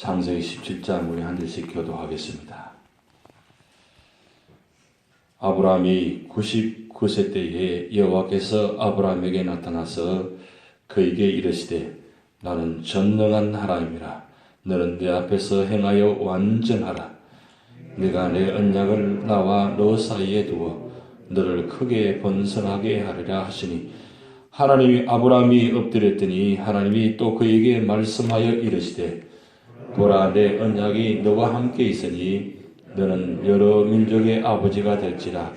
창세기 17장 우리 한 절씩 교도하겠습니다. 아브라함이 99세 때에 여호와께서 아브라함에게 나타나서 그에게 이르시되 나는 전능한 하나님이라. 너는 내 앞에서 행하여 완전하라. 내가 내 언약을 나와 너 사이에 두어 너를 크게 번성하게 하리라 하시니 하나님이 아브라함이 엎드렸더니 하나님이 또 그에게 말씀하여 이르시되 보라 내 언약이 너와 함께 있으니 너는 여러 민족의 아버지가 될지라.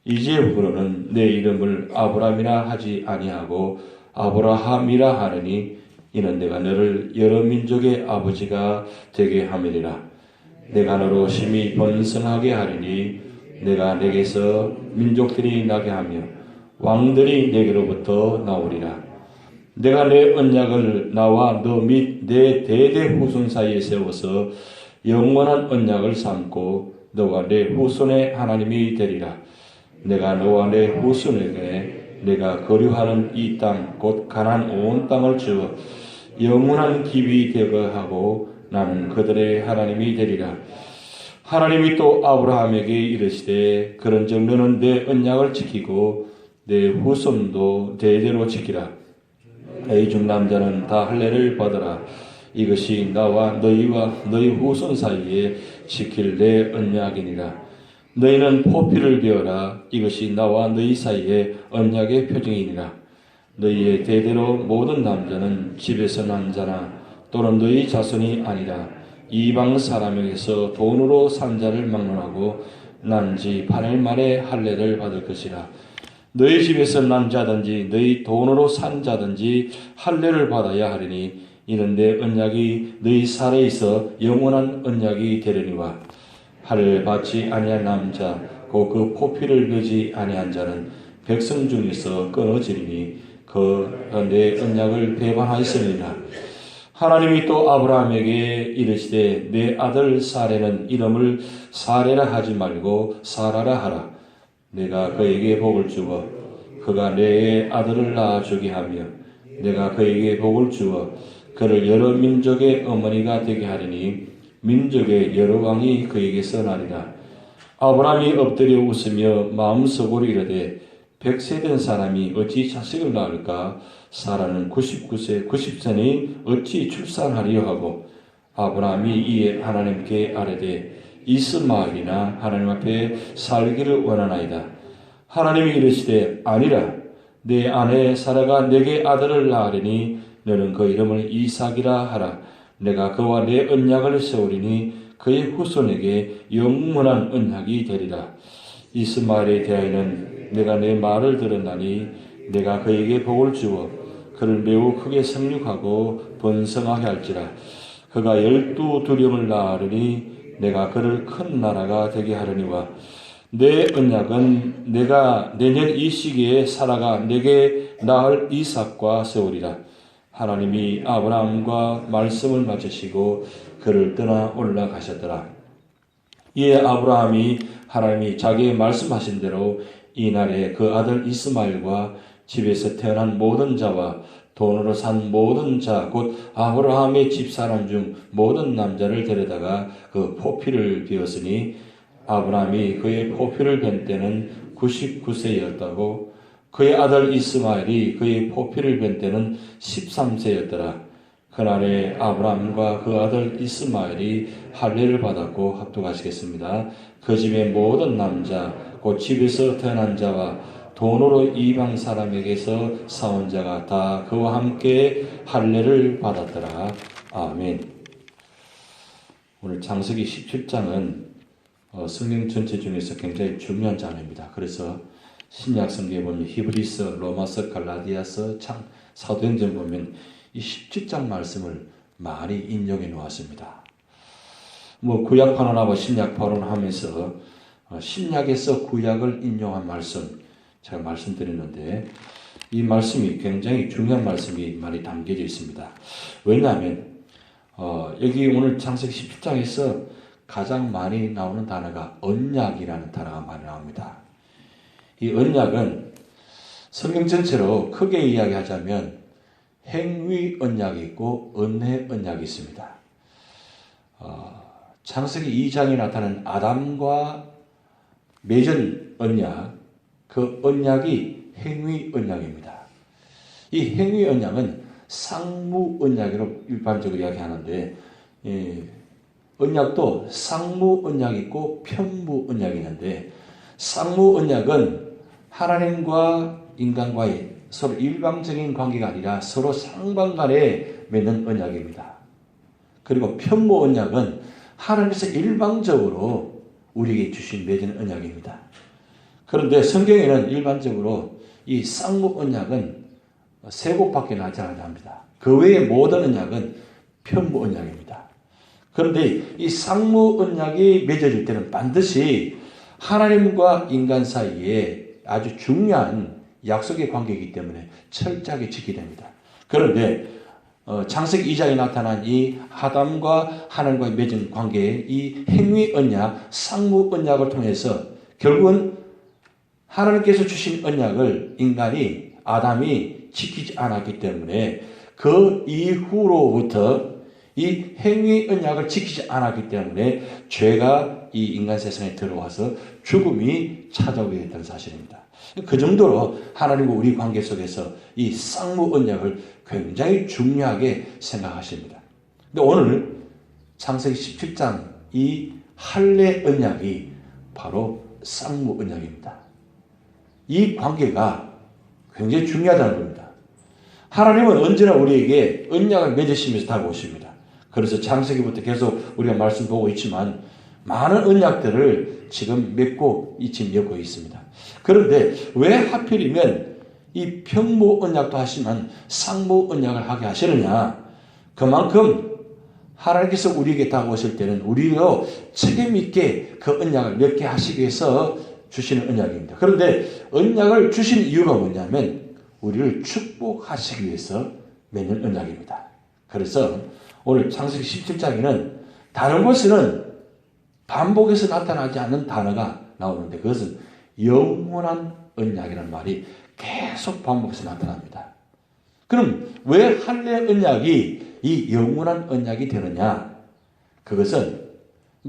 이제부로는 내 이름을 아브라함이라 하지 아니하고 아브라함이라 하느니 이는 내가 너를 여러 민족의 아버지가 되게 함이니라. 내가 너로 심히 번성하게 하리니 내가 내게서 민족들이 나게 하며 왕들이 내게로부터 나오리라. 내가 내 언약을 나와 너 및 내 대대 후손 사이에 세워서 영원한 언약을 삼고 너와 내 후손의 하나님이 되리라. 내가 너와 내 후손에게 내가 거류하는 이 땅 곧 가나안 온 땅을 주어 영원한 기업이 되게 하고 나는 그들의 하나님이 되리라. 하나님이 또 아브라함에게 이르시되 그런즉 너는 내 언약을 지키고 내 후손도 대대로 지키라. 너희 중 남자는 다 할례를 받으라. 이것이 나와 너희와 너희 후손 사이에 지킬 내 언약이니라. 너희는 포피를 베어라. 이것이 나와 너희 사이에 언약의 표징이니라. 너희의 대대로 모든 남자는 집에서 난 자나 또는 너희 자손이 아니라 이방 사람에게서 돈으로 산 자를 막론하고 난 지 8일 만에 할례를 받을 것이라. 너희 집에서 난 자든지 너희 돈으로 산 자든지 할례를 받아야 하리니 이는 내 언약이 너희 살에 있어 영원한 언약이 되려니와. 할례를 받지 아니한 남자 곧 그 포피를 베지 아니한 자는 백성 중에서 끊어지리니 내 언약을 배반하였으리라. 하나님이 또 아브라함에게 이르시되 내 아들 사레는 이름을 사레라 하지 말고 사라라 하라. 내가 그에게 복을 주어 그가 내 아들을 낳아주게 하며 내가 그에게 복을 주어 그를 여러 민족의 어머니가 되게 하리니 민족의 여러 왕이 그에게서 나리라. 아브라함이 엎드려 웃으며 마음속으로 이르되 100세 된 사람이 어찌 자식을 낳을까? 사라는 99세 90세니 어찌 출산하리요 하고 아브라함이 이에 하나님께 아뢰되 이스마엘이나 하나님 앞에 살기를 원하나이다. 하나님이 이르시되 아니라 내 아내 사라가 내게 아들을 낳으리니 너는 그 이름을 이삭이라 하라. 내가 그와 내 언약을 세우리니 그의 후손에게 영원한 언약이 되리라. 이스마엘에 대하여는 내가 내 말을 들었나니 내가 그에게 복을 주어 그를 매우 크게 생육하고 번성하게 할지라. 그가 12두령을 낳으리니 내가 그를 큰 나라가 되게 하려니와. 내 언약은 내가 내년 이 시기에 사라가 내게 낳을 이삭과 세우리라. 하나님이 아브라함과 말씀을 맺으시고 그를 떠나 올라가셨더라. 이에 아브라함이 하나님이 자기의 말씀하신 대로 이날에 그 아들 이스마엘과 집에서 태어난 모든 자와 돈으로 산 모든 자 곧 아브라함의 집사람 중 모든 남자를 데려다가 그 포피를 베었으니 아브라함이 그의 포피를 벤 때는 99세였다고 그의 아들 이스마엘이 그의 포피를 벤 때는 13세였더라. 그날에 아브라함과 그 아들 이스마엘이 할례를 받았고 합독하시겠습니다. 그 집의 모든 남자 곧 집에서 태어난 자와 돈으로 이방 사람에게서 사온 자가 다 그와 함께 할례를 받았더라. 아멘. 오늘 창세기 17장은 성경 전체 중에서 굉장히 중요한 장입니다. 그래서 신약 성경에 보면 히브리서, 로마서, 갈라디아서, 사도행전 보면 이 17장 말씀을 많이 인용해 놓았습니다. 구약판원하고 신약판원 하면서 신약에서 구약을 인용한 말씀 제가 말씀드렸는데 이 말씀이 굉장히 중요한 말씀이 많이 담겨져 있습니다. 왜냐하면 여기 오늘 창세기 17장에서 가장 많이 나오는 단어가 언약이라는 단어가 많이 나옵니다. 이 언약은 성경 전체로 크게 이야기하자면 행위 언약이 있고 은혜 언약이 있습니다. 창세기 2장에 나타난 아담과 맺은 언약, 그 언약이 행위 언약입니다. 이 행위 언약은 상무 언약으로 일반적으로 이야기하는데, 언약도 상무 언약이 있고 편무 언약이 있는데, 상무 언약은 하나님과 인간과의 서로 일방적인 관계가 아니라 서로 상방 간에 맺는 언약입니다. 그리고 편무 언약은 하나님께서 일방적으로 우리에게 주신 맺은 언약입니다. 그런데 성경에는 일반적으로 이 쌍무 언약은 세 곳밖에 나지 않습니다. 그 외의 모든 언약은 편무 언약입니다. 그런데 이 쌍무 언약이 맺어질 때는 반드시 하나님과 인간 사이에 아주 중요한 약속의 관계이기 때문에 철저하게 지켜야 됩니다. 그런데 창세기 2장에 나타난 이 아담과 하나님과의 맺은 관계의 이 행위 언약, 상무 언약을 통해서 결국은 하나님께서 주신 언약을 인간이, 아담이 지키지 않았기 때문에 그 이후로부터 이 행위 언약을 지키지 않았기 때문에 죄가 이 인간 세상에 들어와서 죽음이 찾아오게 됐다는 사실입니다. 그 정도로 하나님과 우리 관계 속에서 이 쌍무 언약을 굉장히 중요하게 생각하십니다. 근데 오늘 창세기 17장 이 할례 언약이 바로 쌍무 언약입니다. 이 관계가 굉장히 중요하다는 겁니다. 하나님은 언제나 우리에게 언약을 맺으시면서 다가오십니다. 그래서 창세기부터 계속 우리가 말씀 보고 있지만 많은 언약들을 지금 맺고 지금 엮고 있습니다. 그런데 왜 하필이면 이 편무 언약도 하시면 상무 언약을 하게 하시느냐? 그만큼 하나님께서 우리에게 다가오실 때는 우리로 책임 있게 그 언약을 맺게 하시기 위해서 주시는 언약입니다. 그런데 언약을 주신 이유가 뭐냐면 우리를 축복하시기 위해서 맺는 언약입니다. 그래서 오늘 창세기 17장에는 다른 곳에는 반복해서 나타나지 않는 단어가 나오는데 그것은 영원한 언약이라는 말이 계속 반복해서 나타납니다. 그럼 왜 할례 언약이 이 영원한 언약이 되느냐? 그것은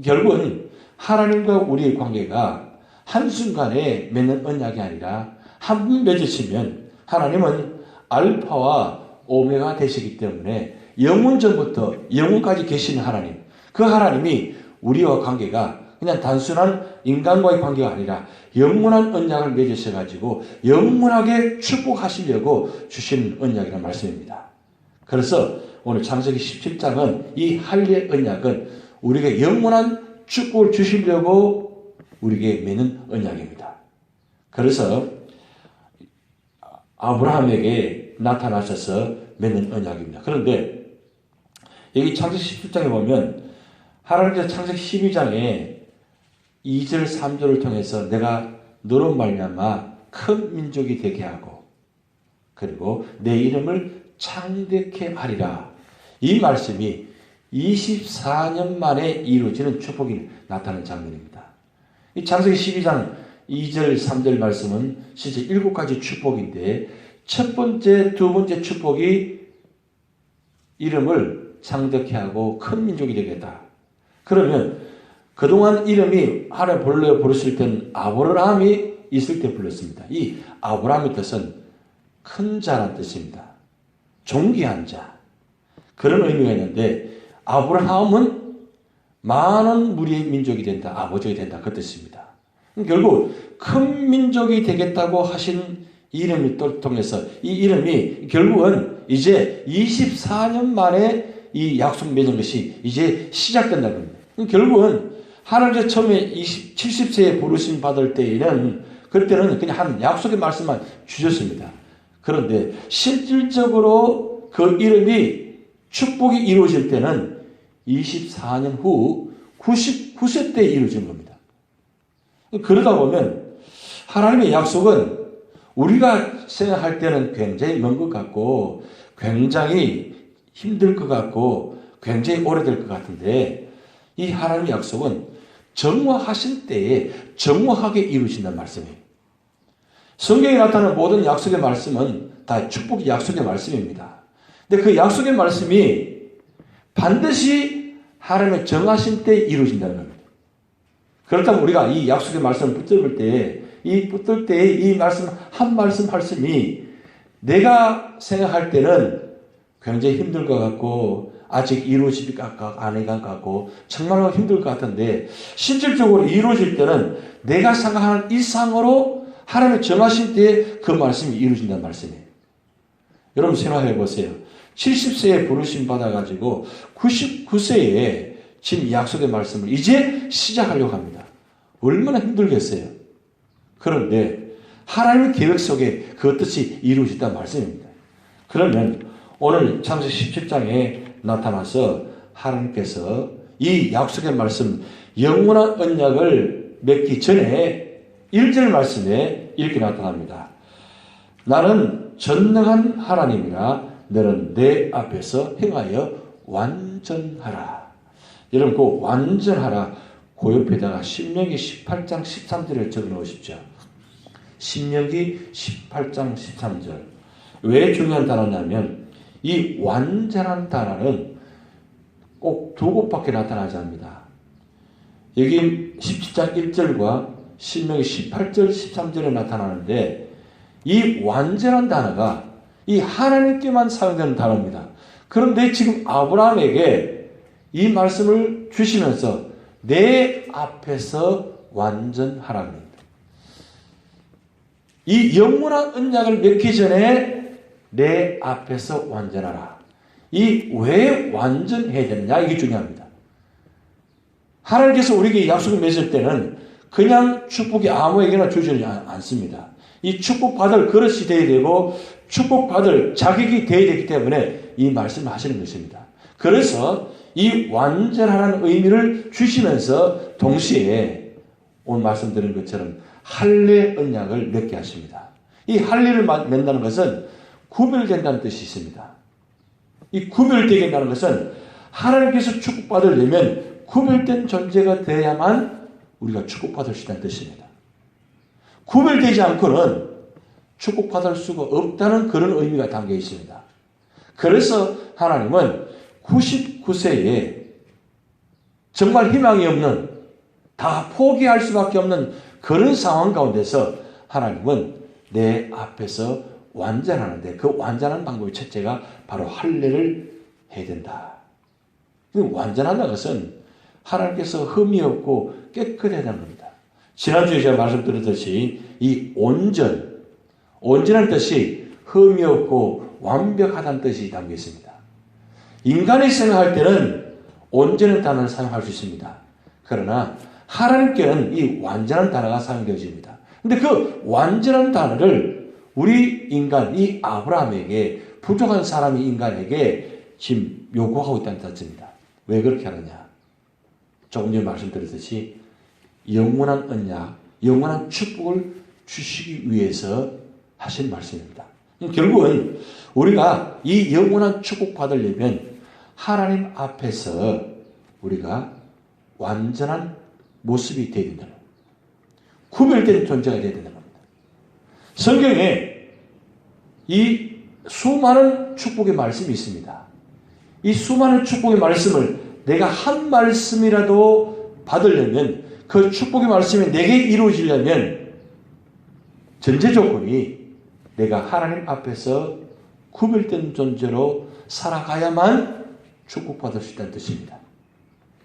결국은 하나님과 우리의 관계가 한순간에 맺는 언약이 아니라 한 번 맺으시면 하나님은 알파와 오메가 되시기 때문에 영원 전부터 영원까지 계시는 하나님, 그 하나님이 우리와 관계가 그냥 단순한 인간과의 관계가 아니라 영원한 언약을 맺으셔가지고 영원하게 축복하시려고 주신 언약이라는 말씀입니다. 그래서 오늘 창세기 17장은 이 할례 언약은 우리에게 영원한 축복을 주시려고 우리에게 맺는 언약입니다. 그래서 아브라함에게 나타나셔서 맺는 언약입니다. 그런데 여기 창세기 17장에 보면 하나님께서 창세기 12장에 2절 3절을 통해서 내가 너로 말미암아 큰 민족이 되게 하고 그리고 내 이름을 창대케 하리라. 이 말씀이 24년 만에 이루어지는 축복이 나타나는 장면입니다. 이 창세기 12장 2절 3절 말씀은 실제 7가지 축복인데 첫 번째, 두 번째 축복이 이름을 창대케 하고 큰 민족이 되겠다. 그러면 그동안 이름이 하나님 부르실 때는 아브라함이 있을 때 불렀습니다. 이 아브라함의 뜻은 큰 자란 뜻입니다. 존귀한 자. 그런 의미가 있는데 아브라함은 많은 무리의 민족이 된다. 아버지가 된다. 그 뜻입니다. 결국 큰 민족이 되겠다고 하신 이름을 통해서 이 이름이 결국은 이제 24년 만에 이 약속 맺은 것이 이제 시작된다는 겁니다. 결국은 하나님께서 처음에 70세에 부르심 받을 때에는 그때는 그냥 한 약속의 말씀만 주셨습니다. 그런데 실질적으로 그 이름이 축복이 이루어질 때는 24년 후 99세 때 이루어진 겁니다. 그러다 보면 하나님의 약속은 우리가 생각할 때는 굉장히 먼 것 같고 굉장히 힘들 것 같고 굉장히 오래될 것 같은데 이 하나님의 약속은 정확하신 때에 정확하게 이루어진다는 말씀이에요. 성경에 나타나는 모든 약속의 말씀은 다 축복의 약속의 말씀입니다. 근데 그 약속의 말씀이 반드시 하나님의 정하신 때 이루어진다는 겁니다. 그렇다면 우리가 이 약속의 말씀을 붙들 때, 이 말씀, 한 말씀이 내가 생각할 때는 굉장히 힘들 것 같고, 아직 이루어질 것 같고, 안 것 같고, 정말로 힘들 것 같은데, 실질적으로 이루어질 때는 내가 생각하는 이상으로 하나님의 정하신 때에 그 말씀이 이루어진다는 말씀이에요. 여러분 생각해 보세요. 70세에 부르심 받아가지고 99세에 지금 약속의 말씀을 이제 시작하려고 합니다. 얼마나 힘들겠어요. 그런데 하나님의 계획 속에 그 뜻이 이루어진다는 말씀입니다. 그러면 오늘 창세기 17장에 나타나서 하나님께서 이 약속의 말씀, 영원한 언약을 맺기 전에 1절 말씀에 이렇게 나타납니다. 나는 전능한 하나님이라 너는 내 앞에서 행하여 완전하라. 여러분 그 완전하라 그 옆에다가 신명기 18장 13절을 적어 놓으십시오. 신명기 18장 13절. 왜 중요한 단어냐면 이 완전한 단어는 꼭 두 곳밖에 나타나지 않습니다. 여기 17장 1절과 신명기 18절 13절에 나타나는데 이 완전한 단어가 이 하나님께만 사용되는 단어입니다. 그런데 지금 아브라함에게 이 말씀을 주시면서 내 앞에서 완전하라는 겁니다. 이 영원한 언약을 맺기 전에 내 앞에서 완전하라. 이 왜 완전해야 되느냐 이게 중요합니다. 하나님께서 우리에게 약속을 맺을 때는 그냥 축복이 아무에게나 주지 않습니다. 이 축복받을 그릇이 되어야 되고 축복받을 자격이 되어야 되기 때문에 이 말씀을 하시는 것입니다. 그래서 이 완전하라는 의미를 주시면서 동시에 오늘 말씀드린 것처럼 할례 언약을 맺게 하십니다. 이 할례를 맺는다는 것은 구별된다는 뜻이 있습니다. 이 구별되게 한다는 것은 하나님께서 축복받으려면 구별된 존재가 되어야만 우리가 축복받을 수 있다는 뜻입니다. 구별되지 않고는 축복받을 수가 없다는 그런 의미가 담겨 있습니다. 그래서 하나님은 99세에 정말 희망이 없는, 다 포기할 수밖에 없는 그런 상황 가운데서 하나님은 내 앞에서 완전하는데 그 완전한 방법의 첫째가 바로 할례를 해야 된다. 완전하다는 것은 하나님께서 흠이 없고 깨끗해야 되는 겁니다. 지난주에 제가 말씀드렸듯이 이 온전한 뜻이 흠이 없고 완벽하다는 뜻이 담겨 있습니다. 인간이 생각할 때는 온전한 단어를 사용할 수 있습니다. 그러나 하나님께는 이 완전한 단어가 사용되어집니다. 그런데 그 완전한 단어를 우리 인간, 이 아브라함에게, 부족한 사람이 인간에게 지금 요구하고 있다는 뜻입니다. 왜 그렇게 하느냐? 조금 전에 말씀드렸듯이 영원한 언약, 영원한 축복을 주시기 위해서 하신 말씀입니다. 결국은 우리가 이 영원한 축복 받으려면 하나님 앞에서 우리가 완전한 모습이 되어야 된다는 겁니다. 구별된 존재가 되어야 된다는 겁니다. 성경에 이 수많은 축복의 말씀이 있습니다. 이 수많은 축복의 말씀을 내가 한 말씀이라도 받으려면 그 축복의 말씀이 내게 이루어지려면 전제 조건이 내가 하나님 앞에서 구별된 존재로 살아가야만 축복받을 수 있다는 뜻입니다.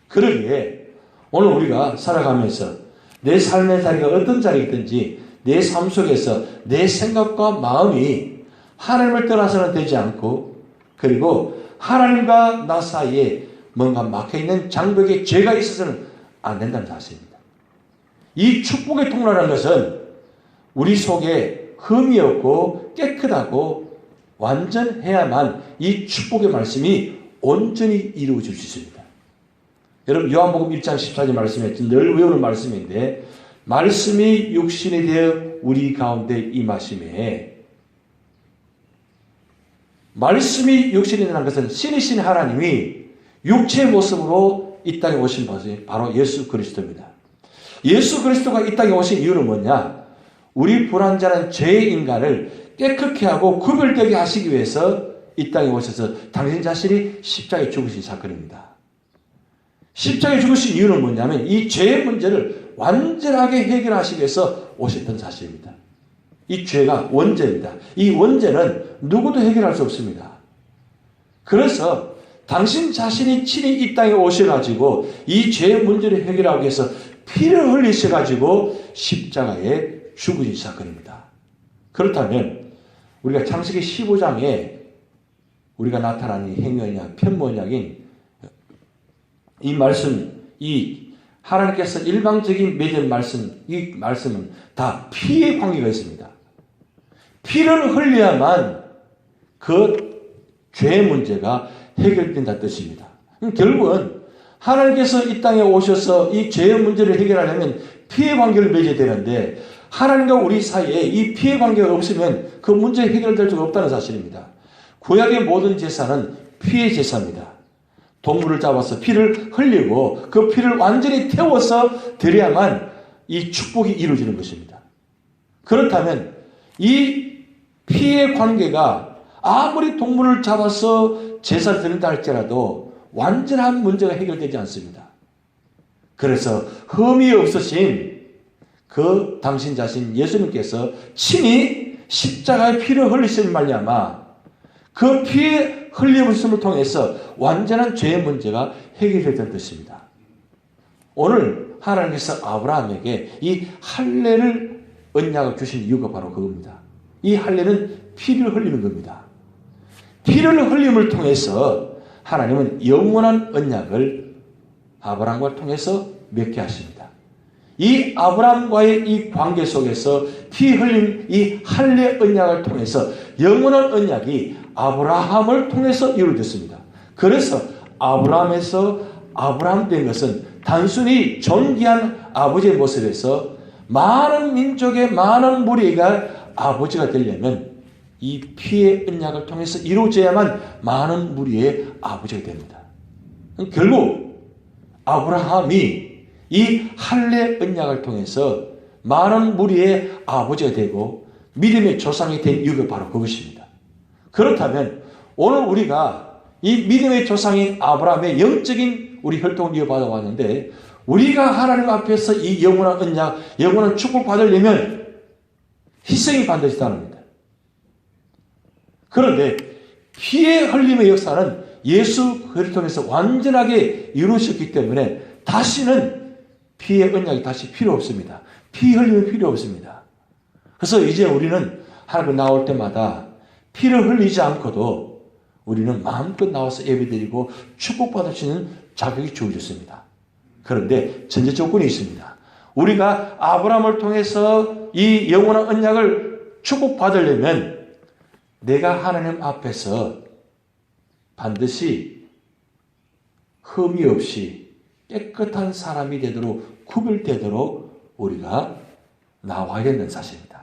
그러기에 오늘 우리가 살아가면서 내 삶의 자리가 어떤 자리이든지 내 삶 속에서 내 생각과 마음이 하나님을 떠나서는 되지 않고 그리고 하나님과 나 사이에 뭔가 막혀있는 장벽에 죄가 있어서는 안 된다는 사실입니다. 이 축복의 통로라는 것은 우리 속에 흠이 없고 깨끗하고 완전해야만 이 축복의 말씀이 온전히 이루어질 수 있습니다. 여러분 요한복음 1장 14절 말씀에 늘 외우는 말씀인데 말씀이 육신이 되어 우리 가운데 임하심에 말씀이 육신이 되는 것은 신이신 하나님이 육체의 모습으로 이 땅에 오신 것이 바로 예수 그리스도입니다. 예수 그리스도가 이 땅에 오신 이유는 뭐냐? 우리 불완전한 죄의 인간을 깨끗게 하고 구별되게 하시기 위해서 이 땅에 오셔서 당신 자신이 십자가에 죽으신 사건입니다. 십자가에 죽으신 이유는 뭐냐면 이 죄의 문제를 완전하게 해결하시기 위해서 오셨던 사실입니다. 이 죄가 원죄입니다. 이 원죄는 누구도 해결할 수 없습니다. 그래서 당신 자신이 친히 이 땅에 오셔가지고 이 죄의 문제를 해결하기 위해서 피를 흘리셔가지고 십자가에 죽으신 사건입니다. 그렇다면 우리가 창세기 15장에 우리가 나타난 이 행위언약, 편모언약인 이 말씀, 이 하나님께서 일방적인 맺은 말씀, 이 말씀은 다 피의 관계가 있습니다. 피를 흘려야만 그 죄의 문제가 해결된다는 뜻입니다. 결국은 하나님께서 이 땅에 오셔서 이 죄의 문제를 해결하려면 피의 관계를 맺어야 되는데 하나님과 우리 사이에 이 피의 관계가 없으면 그 문제 해결될 수가 없다는 사실입니다. 구약의 모든 제사는 피의 제사입니다. 동물을 잡아서 피를 흘리고 그 피를 완전히 태워서 드려야만 이 축복이 이루어지는 것입니다. 그렇다면 이 피의 관계가 아무리 동물을 잡아서 제사를 드린다 할지라도 완전한 문제가 해결되지 않습니다. 그래서 흠이 없으신 그 당신 자신 예수님께서 친히 십자가의 피를 흘리신 말미암아 그 피의 흘림을 통해서 완전한 죄의 문제가 해결되는 뜻입니다. 오늘 하나님께서 아브라함에게 이 할례를 언약을 주신 이유가 바로 그겁니다. 이 할례는 피를 흘리는 겁니다. 피를 흘림을 통해서 하나님은 영원한 언약을 아브라함과 통해서 맺게 하십니다. 이 아브라함과의 이 관계 속에서 피 흘림 이 할례 언약을 통해서 영원한 언약이 아브라함을 통해서 이루어졌습니다. 그래서 아브라함에서 아브라함 된 것은 단순히 존귀한 아버지의 모습에서 많은 민족의 많은 무리가 아버지가 되려면 이 피의 언약을 통해서 이루어져야만 많은 무리의 아버지가 됩니다. 결국 아브라함이 이 할례 언약을 통해서 많은 무리의 아버지가 되고 믿음의 조상이 된 이유가 바로 그것입니다. 그렇다면 오늘 우리가 이 믿음의 조상인 아브라함의 영적인 우리 혈통을 이어받아 왔는데 우리가 하나님 앞에서 이 영원한 언약, 영원한 축복 받으려면 희생이 반드시 따릅니다. 그런데 피의 흘림의 역사는 예수 그리스도를 통해서 완전하게 이루어졌기 때문에 다시는 피의 언약이 다시 필요 없습니다. 피 흘림이 필요 없습니다. 그래서 이제 우리는 하나님 나올 때마다 피를 흘리지 않고도 우리는 마음껏 나와서 예배드리고 축복받을 수 있는 자격이 주어졌습니다. 그런데 전제 조건이 있습니다. 우리가 아브라함을 통해서 이 영원한 언약을 축복받으려면 내가 하나님 앞에서 반드시 흠이 없이 깨끗한 사람이 되도록 구별되도록 우리가 나와야 된다는 사실입니다.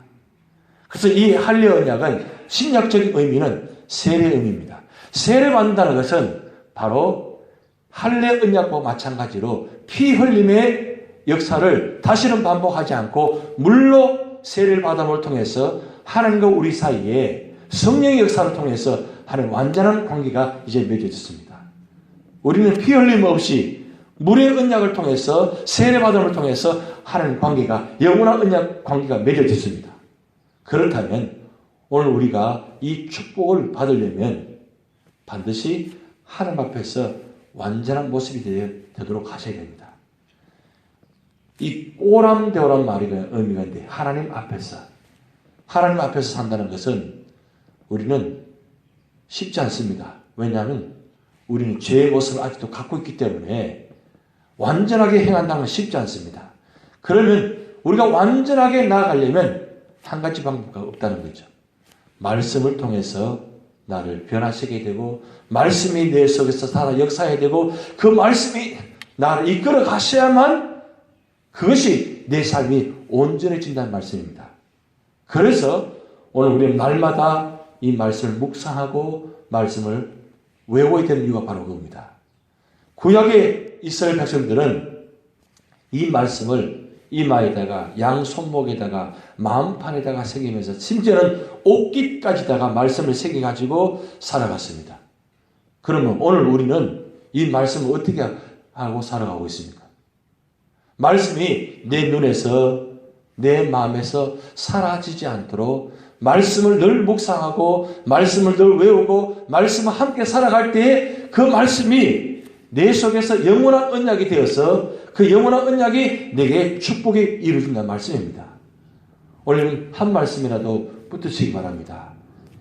그래서 이 할례 언약은 신약적인 의미는 세례 의미입니다. 세례받는다는 것은 바로 할례 언약과 마찬가지로 피 흘림의 역사를 다시는 반복하지 않고 물로 세례를 받음을 통해서 하나님과 우리 사이에 성령의 역사를 통해서 하나님 완전한 관계가 이제 맺어졌습니다. 우리는 피 흘림 없이 물의 언약을 통해서 세례받음을 통해서 하나님 관계가 영원한 언약 관계가 맺어졌습니다. 그렇다면 오늘 우리가 이 축복을 받으려면 반드시 하나님 앞에서 완전한 모습이 되도록 하셔야 됩니다. 이 오람되오란 말이 의미가 있는데 하나님 앞에서 산다는 것은 우리는 쉽지 않습니다. 왜냐하면 우리는 죄의 모습을 아직도 갖고 있기 때문에 완전하게 행한다는 건 쉽지 않습니다. 그러면 우리가 완전하게 나아가려면 한 가지 방법가 없다는 거죠. 말씀을 통해서 나를 변화시키게 되고 말씀이 내 속에서 살아 역사해야 되고 그 말씀이 나를 이끌어 가셔야만 그것이 내 삶이 온전해진다는 말씀입니다. 그래서 오늘 우리는 날마다 이 말씀을 묵상하고 말씀을 외워야 되는 이유가 바로 그겁니다. 구약의 이스라엘 백성들은 이 말씀을 이마에다가 양 손목에다가 마음판에다가 새기면서 심지어는 옷깃까지다가 말씀을 새겨가지고 살아갔습니다. 그러면 오늘 우리는 이 말씀을 어떻게 하고 살아가고 있습니까? 말씀이 내 눈에서 내 마음에서 사라지지 않도록 말씀을 늘 묵상하고 말씀을 늘 외우고 말씀과 함께 살아갈 때에 그 말씀이 내 속에서 영원한 언약이 되어서 그 영원한 언약이 내게 축복이 이루어진다는 말씀입니다. 오늘은 한 말씀이라도 붙으시기 바랍니다.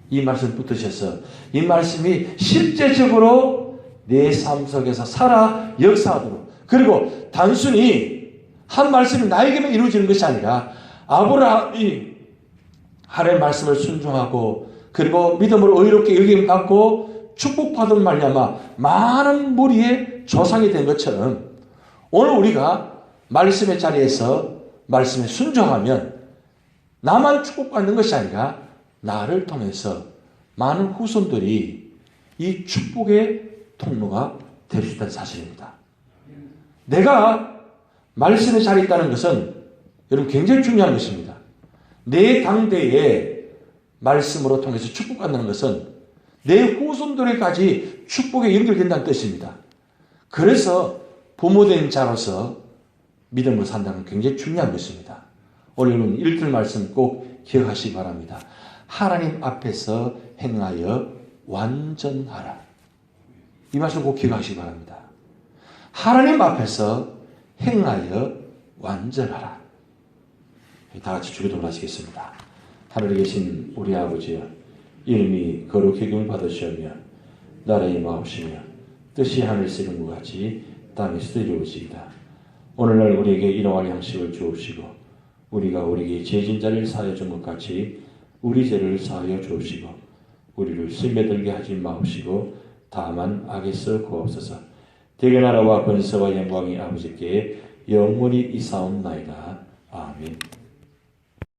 이 말씀 붙으셔서 이 말씀이 실제적으로 내 삶 속에서 살아 역사하도록, 그리고 단순히 한 말씀이 나에게만 이루어지는 것이 아니라 아브라함이 하나님의 말씀을 순종하고 그리고 믿음으로 의롭게 여김받고 축복받은 말미암아 많은 무리의 조상이 된 것처럼 오늘 우리가 말씀의 자리에서 말씀에 순종하면 나만 축복받는 것이 아니라 나를 통해서 많은 후손들이 이 축복의 통로가 될 수 있다는 사실입니다. 내가 말씀의 자리에 있다는 것은 여러분 굉장히 중요한 것입니다. 내 당대에 말씀으로 통해서 축복받는 것은 내 후손들에까지 축복에 연결된다는 뜻입니다. 그래서 부모된 자로서 믿음으로 산다는 건 굉장히 중요한 것입니다. 오늘 여러분 읽을 말씀 꼭 기억하시기 바랍니다. 하나님 앞에서 행하여 완전하라. 이 말씀 꼭 기억하시기 바랍니다. 하나님 앞에서 행하여 완전하라. 다 같이 주기도를 하시겠습니다. 하늘에 계신 우리 아버지여, 이름이 거룩히 여김을 받으시오며 나라의 임하옵시며 뜻이 하늘에서 이룬 것 같이 땅에서도 이루어지이다. 오늘날 우리에게 일용할 양식을 주옵시고 우리가 우리에게 죄진 자를 사하여 준 것 같이 우리 죄를 사하여 주옵시고 우리를 스매들게 하지 마옵시고 다만 악에서 구하옵소서. 대개 나라와 권세와 영광이 아버지께 영원히 이사옵나이다. 아멘.